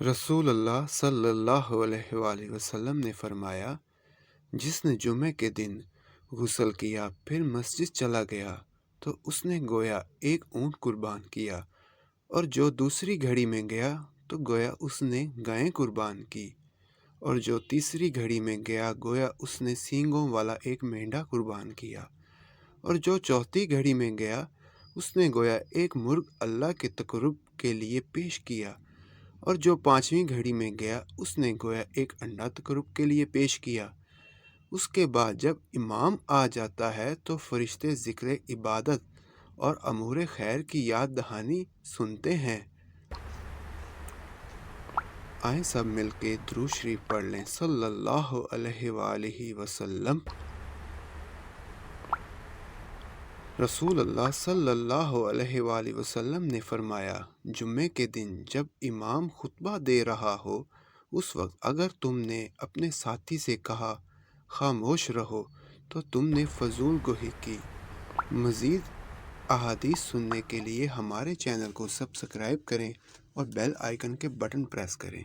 رسول اللہ صلی اللہ علیہ وآلہ وسلم نے فرمایا، جس نے جمعے کے دن غسل کیا پھر مسجد چلا گیا تو اس نے گویا ایک اونٹ قربان کیا، اور جو دوسری گھڑی میں گیا تو گویا اس نے گائیں قربان کی، اور جو تیسری گھڑی میں گیا گویا اس نے سینگوں والا ایک مینڈھا قربان کیا، اور جو چوتھی گھڑی میں گیا اس نے گویا ایک مرغ اللہ کے تقرب کے لیے پیش کیا، اور جو پانچویں گھڑی میں گیا اس نے گویا ایک انڈا تقرب کے لیے پیش کیا۔ اس کے بعد جب امام آ جاتا ہے تو فرشتے ذکر عبادت اور امور خیر کی یاد دہانی سنتے ہیں۔ آئیں سب مل کے درود شریف پڑھ لیں، صلی اللہ علیہ وآلہ وسلم۔ رسول اللہ صلی اللہ علیہ وآلہ وسلم نے فرمایا، جمعے کے دن جب امام خطبہ دے رہا ہو اس وقت اگر تم نے اپنے ساتھی سے کہا خاموش رہو تو تم نے فضول گوئی کی۔ مزید احادیث سننے کے لیے ہمارے چینل کو سبسکرائب کریں اور بیل آئیکن کے بٹن پریس کریں۔